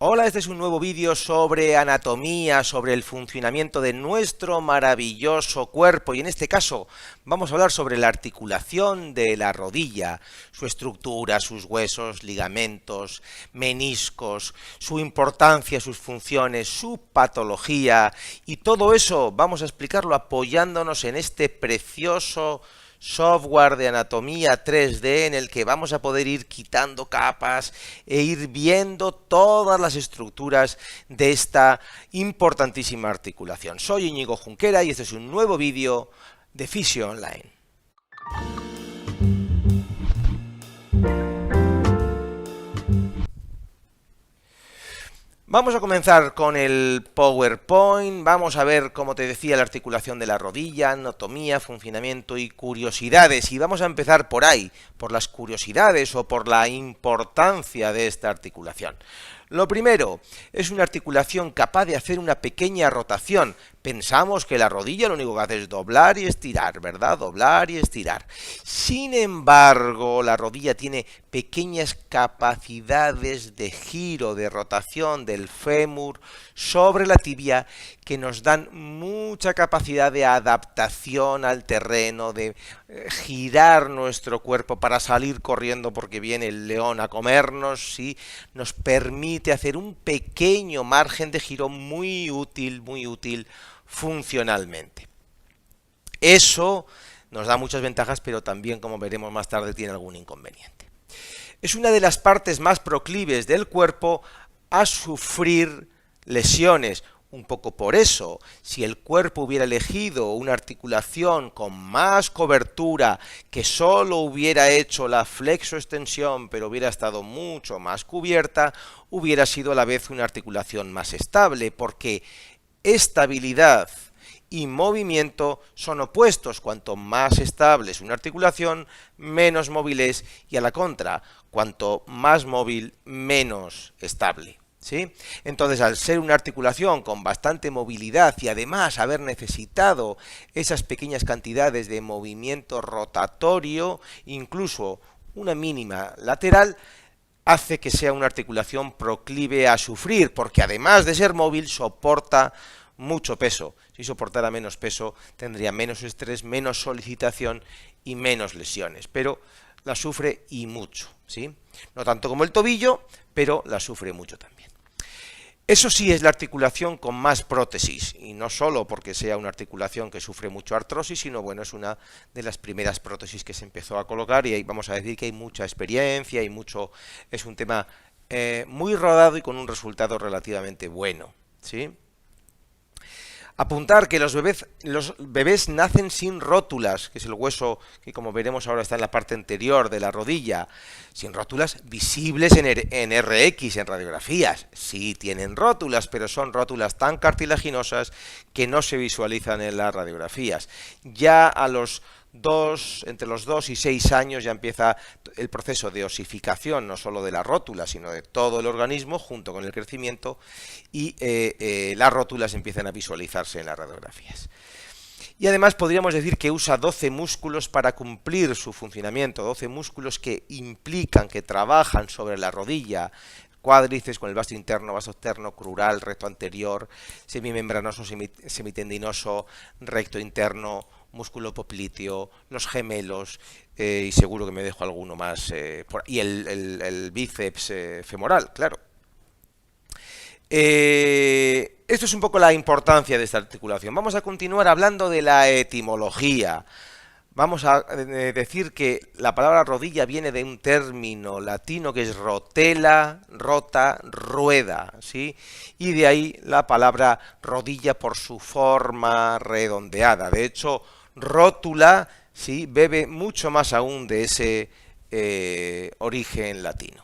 Hola, este es un nuevo vídeo sobre anatomía, sobre el funcionamiento de nuestro maravilloso cuerpo y en este caso vamos a hablar sobre la articulación de la rodilla, su estructura, sus huesos, ligamentos, meniscos, su importancia, sus funciones, su patología y todo eso vamos a explicarlo apoyándonos en este precioso software de anatomía 3D en el que vamos a poder ir quitando capas e ir viendo todas las estructuras de esta importantísima articulación. Soy Íñigo Junquera y este es un nuevo vídeo de Fisio Online. Vamos a comenzar con el PowerPoint, vamos a ver, como te decía, la articulación de la rodilla, anatomía, funcionamiento y curiosidades. Y vamos a empezar por ahí, por las curiosidades o por la importancia de esta articulación. Lo primero, es una articulación capaz de hacer una pequeña rotación. Pensamos que la rodilla lo único que hace es doblar y estirar, ¿verdad? Doblar y estirar. Sin embargo, la rodilla tiene pequeñas capacidades de giro, de rotación del fémur sobre la tibia que nos dan mucha capacidad de adaptación al terreno, de girar nuestro cuerpo para salir corriendo porque viene el león a comernos, ¿sí? Nos permite hacer un pequeño margen de giro muy útil funcionalmente. Eso nos da muchas ventajas, pero también, como veremos más tarde, tiene algún inconveniente. Es una de las partes más proclives del cuerpo a sufrir lesiones. Un poco por eso, si el cuerpo hubiera elegido una articulación con más cobertura, que solo hubiera hecho la flexoextensión, pero hubiera estado mucho más cubierta, hubiera sido a la vez una articulación más estable, porque estabilidad y movimiento son opuestos. Cuanto más estable es una articulación, menos móvil es, y a la contra, cuanto más móvil, menos estable. ¿Sí? Entonces, al ser una articulación con bastante movilidad y además haber necesitado esas pequeñas cantidades de movimiento rotatorio, incluso una mínima lateral, hace que sea una articulación proclive a sufrir, porque además de ser móvil, soporta mucho peso. Si soportara menos peso, tendría menos estrés, menos solicitación y menos lesiones, pero la sufre y mucho, ¿sí? No tanto como el tobillo, pero la sufre mucho también. Eso sí es la articulación con más prótesis, y no solo porque sea una articulación que sufre mucho artrosis, sino bueno, es una de las primeras prótesis que se empezó a colocar y ahí vamos a decir que hay mucha experiencia y mucho, es un tema muy rodado y con un resultado relativamente bueno, ¿sí? Apuntar que los bebés nacen sin rótulas, que es el hueso que, como veremos ahora, está en la parte anterior de la rodilla, sin rótulas visibles en RX, en radiografías. Sí tienen rótulas, pero son rótulas tan cartilaginosas que no se visualizan en las radiografías. Ya a los entre los 2 y 6 años ya empieza el proceso de osificación, no solo de la rótula, sino de todo el organismo, junto con el crecimiento, y las rótulas empiezan a visualizarse en las radiografías. Y además podríamos decir que usa 12 músculos para cumplir su funcionamiento, 12 músculos que implican, que trabajan sobre la rodilla, cuádriceps con el vasto interno, vasto externo, crural, recto anterior, semimembranoso, semitendinoso, recto interno, músculo popliteo, los gemelos, y seguro que me dejo alguno más, y el bíceps femoral, claro. Esto es un poco la importancia de esta articulación. Vamos a continuar hablando de la etimología. Vamos a decir que la palabra rodilla viene de un término latino que es rotela, rota, rueda, ¿sí? Y de ahí la palabra rodilla por su forma redondeada. De hecho, rótula, ¿sí?, bebe mucho más aún de ese origen latino.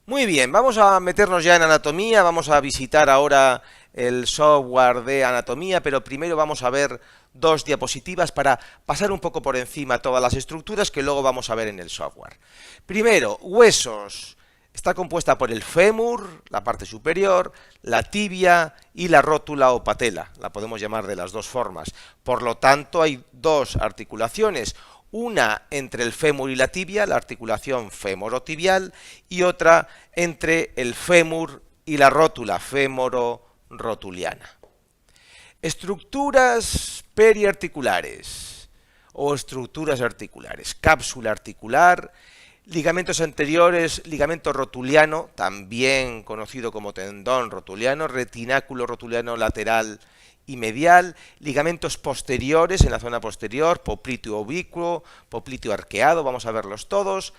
Muy bien, vamos a meternos ya en anatomía, vamos a visitar ahora el software de anatomía, pero primero vamos a ver dos diapositivas para pasar un poco por encima todas las estructuras que luego vamos a ver en el software. Primero, huesos. Está compuesta por el fémur, la parte superior, la tibia y la rótula o patela. La podemos llamar de las dos formas. Por lo tanto, hay dos articulaciones. una entre el fémur y la tibia, la articulación femorotibial, y otra entre el fémur y la rótula femoro-rotuliana. Estructuras periarticulares o estructuras articulares. Cápsula articular, ligamentos anteriores, ligamento rotuliano, también conocido como tendón rotuliano, retináculo rotuliano lateral y medial, ligamentos posteriores en la zona posterior, popliteo ubicuo, popliteo arqueado, vamos a verlos todos,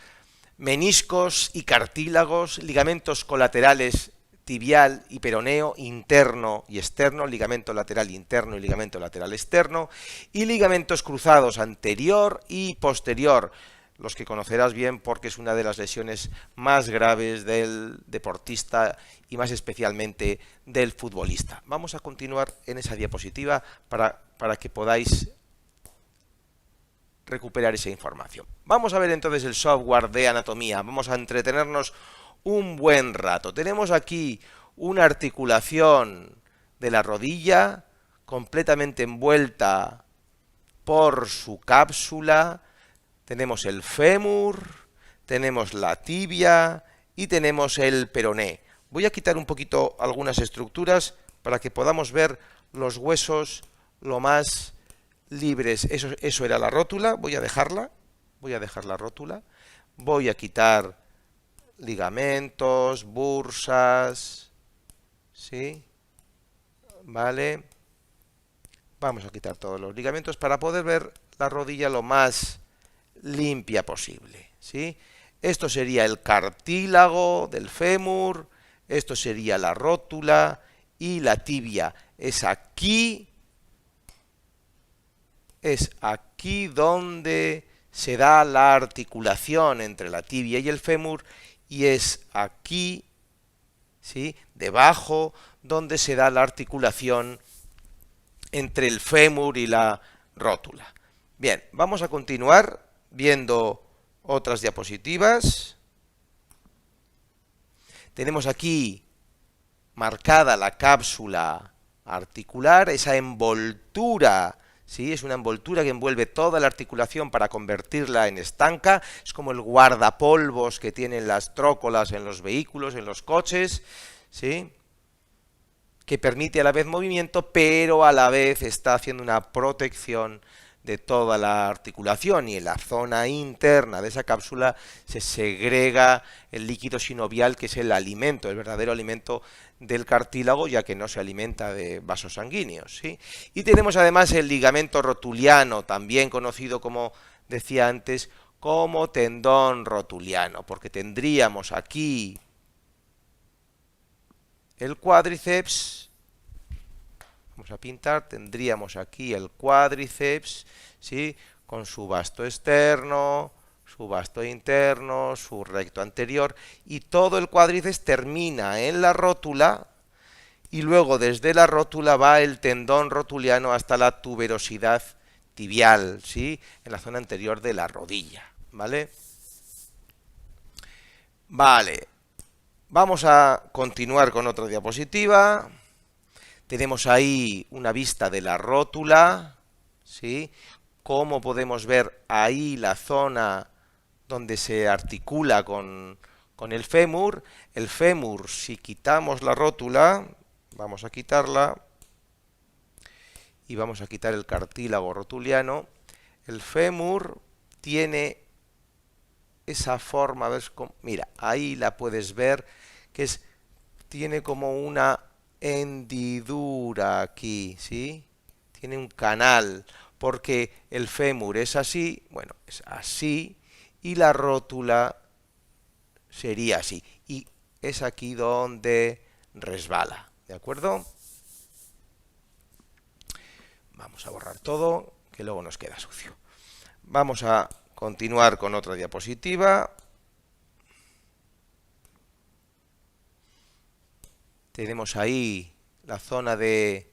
meniscos y cartílagos, ligamentos colaterales tibial y peroneo, interno y externo, ligamento lateral interno y ligamento lateral externo, y ligamentos cruzados anterior y posterior, los que conocerás bien porque es una de las lesiones más graves del deportista y más especialmente del futbolista. Vamos a continuar en esa diapositiva para que podáis recuperar esa información. Vamos a ver entonces el software de anatomía, vamos a entretenernos un buen rato. Tenemos aquí una articulación de la rodilla completamente envuelta por su cápsula. Tenemos el fémur, tenemos la tibia y tenemos el peroné. Voy a quitar un poquito algunas estructuras para que podamos ver los huesos lo más libres. Eso era la rótula, voy a dejar la rótula. Voy a quitar ligamentos, bursas, ¿sí? Vale. Vamos a quitar todos los ligamentos para poder ver la rodilla lo más limpia posible, ¿sí? Esto sería el cartílago del fémur, esto sería la rótula y la tibia. Es aquí donde se da la articulación entre la tibia y el fémur y es aquí, ¿sí?, debajo, donde se da la articulación entre el fémur y la rótula. Bien, vamos a continuar viendo otras diapositivas. Tenemos aquí marcada la cápsula articular, esa envoltura, ¿sí? Es una envoltura que envuelve toda la articulación para convertirla en estanca. Es como el guardapolvos que tienen las trócolas en los vehículos, en los coches, ¿sí?, que permite a la vez movimiento, pero a la vez está haciendo una protección de toda la articulación, y en la zona interna de esa cápsula se segrega el líquido sinovial, que es el alimento, el verdadero alimento del cartílago, ya que no se alimenta de vasos sanguíneos, ¿sí? Y tenemos además el ligamento rotuliano, también conocido, como decía antes, como tendón rotuliano, porque tendríamos aquí el cuádriceps. Vamos a pintar, tendríamos aquí el cuádriceps, ¿sí?, con su vasto externo, su vasto interno, su recto anterior, y todo el cuádriceps termina en la rótula, y luego desde la rótula va el tendón rotuliano hasta la tuberosidad tibial, ¿sí?, en la zona anterior de la rodilla, ¿vale? Vale, vamos a continuar con otra diapositiva. Tenemos ahí una vista de la rótula, ¿sí? Como podemos ver ahí la zona donde se articula con el fémur. El fémur, si quitamos la rótula, vamos a quitarla, y vamos a quitar el cartílago rotuliano. El fémur tiene esa forma, ¿ves? Mira, ahí la puedes ver, que tiene como una hendidura aquí, ¿sí? Tiene un canal, porque el fémur es así, bueno, es así, y la rótula sería así, y es aquí donde resbala, ¿de acuerdo? Vamos a borrar todo, que luego nos queda sucio. Vamos a continuar con otra diapositiva. Tenemos ahí la zona de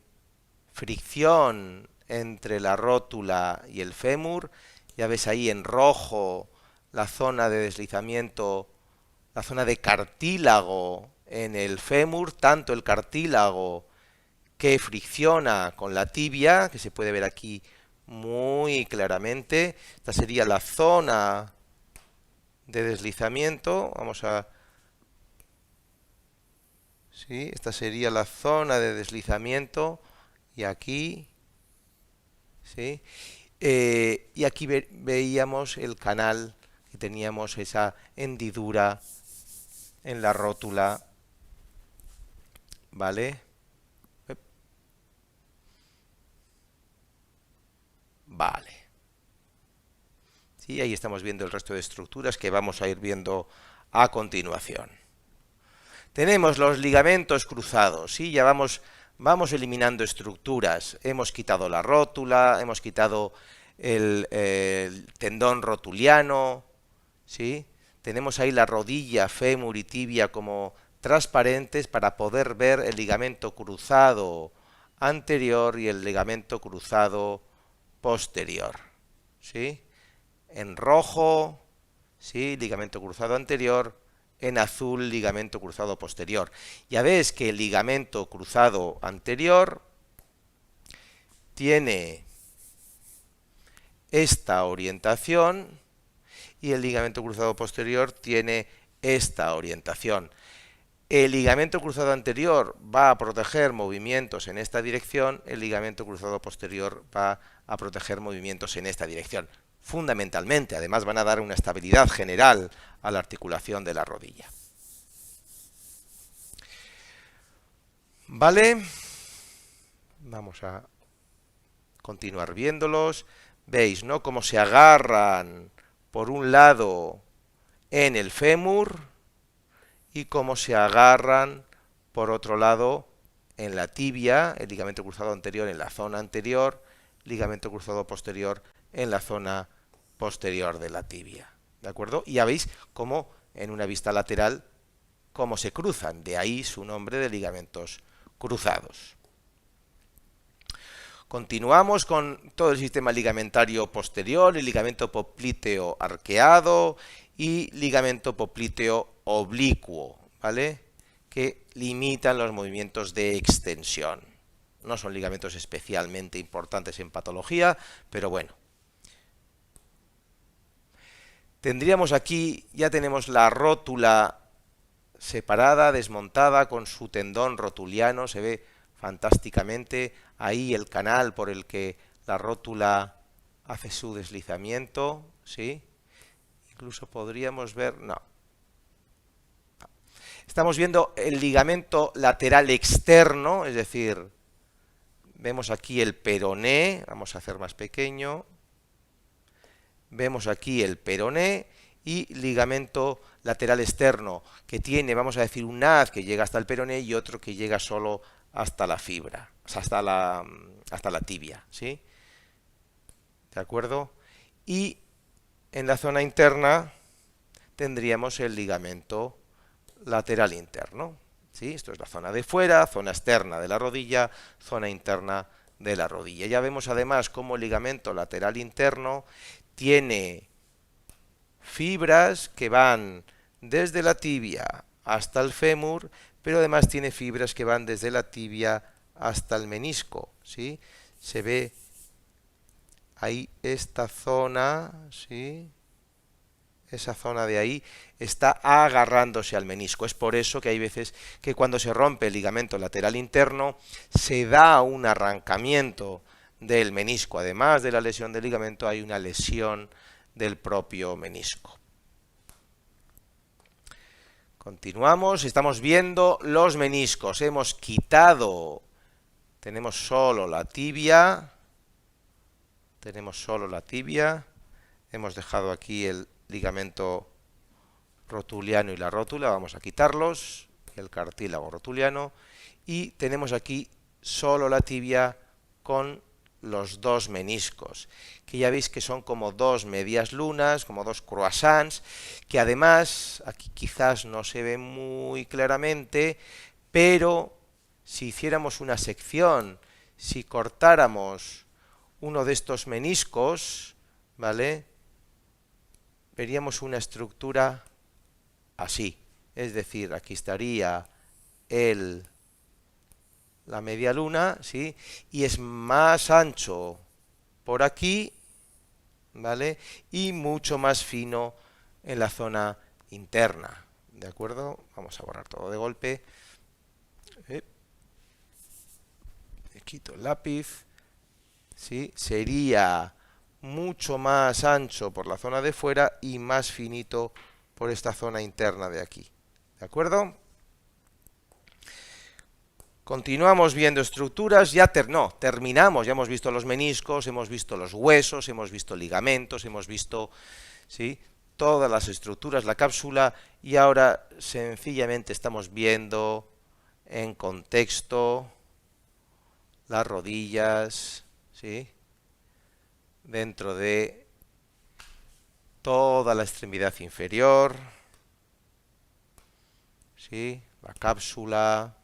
fricción entre la rótula y el fémur. Ya ves ahí en rojo la zona de deslizamiento, la zona de cartílago en el fémur, tanto el cartílago que fricciona con la tibia, que se puede ver aquí muy claramente. Esta sería la zona de deslizamiento. Vamos a... ¿sí? Esta sería la zona de deslizamiento. Y aquí... ¿sí? Y aquí veíamos el canal, que teníamos esa hendidura en la rótula, ¿vale? Vale. Sí, ahí estamos viendo el resto de estructuras que vamos a ir viendo a continuación. Tenemos los ligamentos cruzados, ¿sí? Ya vamos eliminando estructuras. Hemos quitado la rótula, hemos quitado el tendón rotuliano, ¿sí? Tenemos ahí la rodilla, fémur y tibia como transparentes para poder ver el ligamento cruzado anterior y el ligamento cruzado posterior, ¿sí? En rojo, ¿sí? Ligamento cruzado anterior, en azul, ligamento cruzado posterior. Ya ves que el ligamento cruzado anterior tiene esta orientación y el ligamento cruzado posterior tiene esta orientación. El ligamento cruzado anterior va a proteger movimientos en esta dirección, el ligamento cruzado posterior va a proteger movimientos en esta dirección. Fundamentalmente, además van a dar una estabilidad general a la articulación de la rodilla. ¿Vale? Vamos a continuar viéndolos. Veis, ¿no? Cómo se agarran por un lado en el fémur y cómo se agarran por otro lado en la tibia, el ligamento cruzado anterior en la zona anterior, ligamento cruzado posterior en la zona posterior de la tibia. ¿De acuerdo? Y ya veis cómo en una vista lateral cómo se cruzan, de ahí su nombre de ligamentos cruzados. Continuamos con todo el sistema ligamentario posterior, el ligamento popliteo arqueado y ligamento popliteo oblicuo, ¿vale? Que limitan los movimientos de extensión. No son ligamentos especialmente importantes en patología, pero bueno. Tendríamos aquí, ya tenemos la rótula separada, desmontada, con su tendón rotuliano, se ve fantásticamente ahí el canal por el que la rótula hace su deslizamiento, ¿sí? Incluso podríamos ver, no. Estamos viendo el ligamento lateral externo, es decir, vemos aquí el peroné, vamos a hacer más pequeño, vemos aquí el peroné y ligamento lateral externo, que tiene, vamos a decir, un haz que llega hasta el peroné y otro que llega solo hasta la fibra, o sea, hasta la tibia, ¿sí? ¿De acuerdo? Y en la zona interna tendríamos el ligamento lateral interno, ¿sí? Esto es la zona de fuera, zona externa de la rodilla, zona interna de la rodilla. Ya vemos además cómo el ligamento lateral interno tiene fibras que van desde la tibia hasta el fémur, pero además tiene fibras que van desde la tibia hasta el menisco, ¿sí? Se ve ahí esta zona, ¿sí? Esa zona de ahí está agarrándose al menisco. Es por eso que hay veces que cuando se rompe el ligamento lateral interno se da un arrancamiento del menisco. Además de la lesión del ligamento hay una lesión del propio menisco. Continuamos, estamos viendo los meniscos. Hemos quitado, tenemos solo la tibia, hemos dejado aquí el ligamento rotuliano y la rótula, vamos a quitarlos, el cartílago rotuliano, y tenemos aquí solo la tibia con los dos meniscos, que ya veis que son como dos medias lunas, como dos croissants, que además, aquí quizás no se ve muy claramente, pero si hiciéramos una sección, si cortáramos uno de estos meniscos, ¿vale? Veríamos una estructura así, es decir, aquí estaría la media luna, ¿sí? Y es más ancho por aquí, ¿vale? Y mucho más fino en la zona interna, ¿de acuerdo? Vamos a borrar todo de golpe. Le quito el lápiz, ¿sí? Sería mucho más ancho por la zona de fuera y más finito por esta zona interna de aquí, ¿de acuerdo? Continuamos viendo estructuras, terminamos, ya hemos visto los meniscos, hemos visto los huesos, hemos visto ligamentos, hemos visto, ¿sí?, todas las estructuras, la cápsula, y ahora sencillamente estamos viendo en contexto las rodillas, ¿sí?, dentro de toda la extremidad inferior, ¿sí?, la cápsula,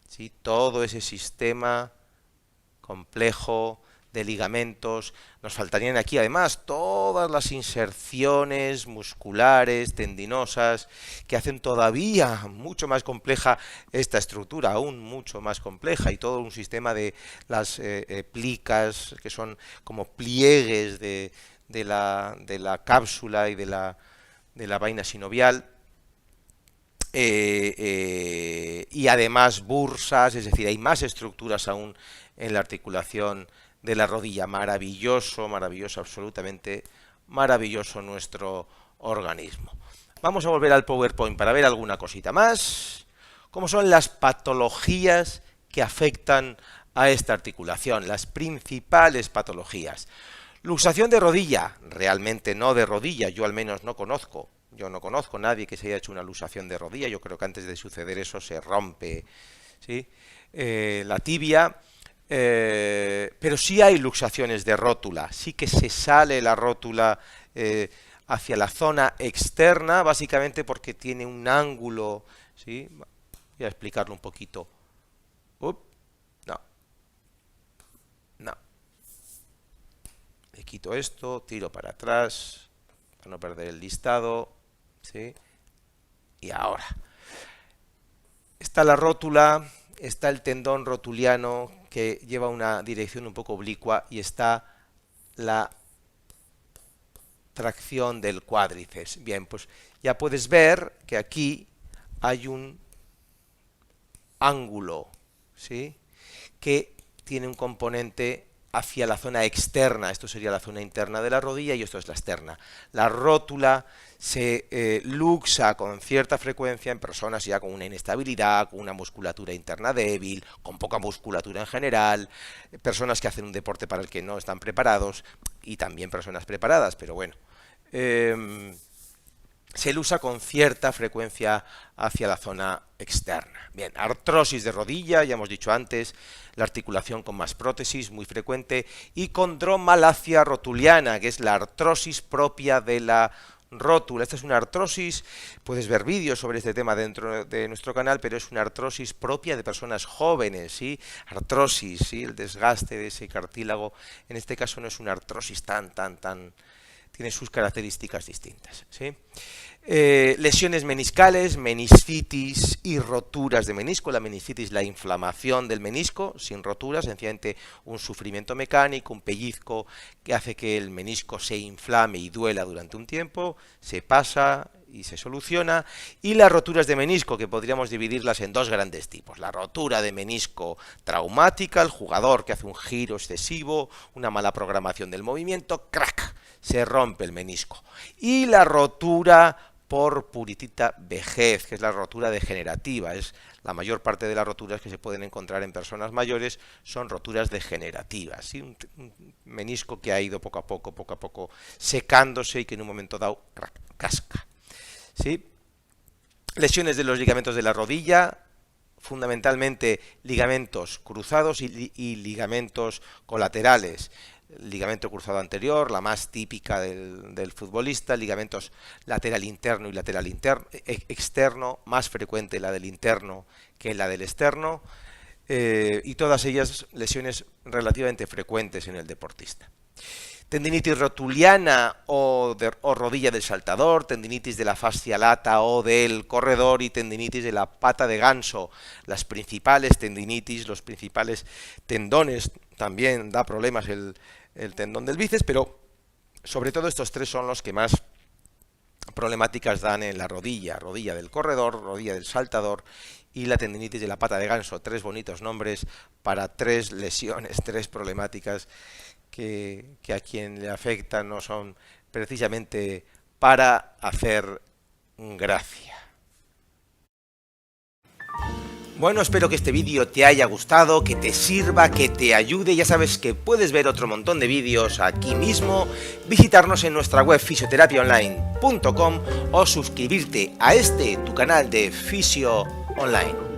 ¿sí?, todo ese sistema complejo de ligamentos. Nos faltarían aquí además todas las inserciones musculares, tendinosas, que hacen todavía mucho más compleja esta estructura, aún mucho más compleja, y todo un sistema de las plicas, que son como pliegues de la cápsula y de la vaina sinovial. Y además bursas, es decir, hay más estructuras aún en la articulación de la rodilla. Maravilloso, maravilloso, absolutamente maravilloso nuestro organismo. Vamos a volver al PowerPoint para ver alguna cosita más. ¿Cómo son las patologías que afectan a esta articulación? Las principales patologías. Luxación de rodilla, realmente no de rodilla, yo al menos no conozco. Yo no conozco a nadie que se haya hecho una luxación de rodilla. Yo creo que antes de suceder eso se rompe, ¿sí?, la tibia. Pero sí hay luxaciones de rótula. Sí que se sale la rótula hacia la zona externa, básicamente porque tiene un ángulo, ¿sí? Voy a explicarlo un poquito. No. Le quito esto, tiro para atrás, para no perder el listado, ¿sí? Y ahora está la rótula, está el tendón rotuliano que lleva una dirección un poco oblicua, y está la tracción del cuádriceps. Bien, pues ya puedes ver que aquí hay un ángulo, ¿sí?, que tiene un componente hacia la zona externa. Esto sería la zona interna de la rodilla y esto es la externa. La rótula se luxa con cierta frecuencia en personas ya con una inestabilidad, con una musculatura interna débil, con poca musculatura en general, personas que hacen un deporte para el que no están preparados, y también personas preparadas, pero bueno. Se luxa con cierta frecuencia hacia la zona externa. Bien, artrosis de rodilla, ya hemos dicho antes, la articulación con más prótesis, muy frecuente, y condromalacia rotuliana, que es la artrosis propia de la rótula. Esta es una artrosis, puedes ver vídeos sobre este tema dentro de nuestro canal, pero es una artrosis propia de personas jóvenes, ¿sí? Artrosis, ¿sí?, el desgaste de ese cartílago. En este caso no es una artrosis tan tiene sus características distintas, ¿sí? Lesiones meniscales, meniscitis y roturas de menisco. La meniscitis, la inflamación del menisco, sin roturas, sencillamente un sufrimiento mecánico, un pellizco que hace que el menisco se inflame y duela durante un tiempo, se pasa y se soluciona. Y las roturas de menisco, que podríamos dividirlas en dos grandes tipos. La rotura de menisco traumática, el jugador que hace un giro excesivo, una mala programación del movimiento, ¡crack!, se rompe el menisco. Y la rotura por puritita vejez, que es la rotura degenerativa. Es la mayor parte de las roturas que se pueden encontrar en personas mayores son roturas degenerativas, ¿sí? Un menisco que ha ido poco a poco secándose y que en un momento dado casca, ¿sí? Lesiones de los ligamentos de la rodilla, fundamentalmente ligamentos cruzados y ligamentos colaterales. Ligamento cruzado anterior, la más típica del futbolista, ligamentos lateral interno y lateral externo, más frecuente la del interno que la del externo, y todas ellas lesiones relativamente frecuentes en el deportista. Tendinitis rotuliana o rodilla del saltador, tendinitis de la fascia lata o del corredor y tendinitis de la pata de ganso. Las principales tendinitis, los principales tendones también da problemas el tendón del bíceps, pero sobre todo estos tres son los que más problemáticas dan en la rodilla del corredor, rodilla del saltador y la tendinitis de la pata de ganso. Tres bonitos nombres para tres lesiones, tres problemáticas que a quien le afectan no son precisamente para hacer gracia. Bueno, espero que este vídeo te haya gustado, que te sirva, que te ayude. Ya sabes que puedes ver otro montón de vídeos aquí mismo, visitarnos en nuestra web fisioterapiaonline.com o suscribirte a tu canal de Fisio Online.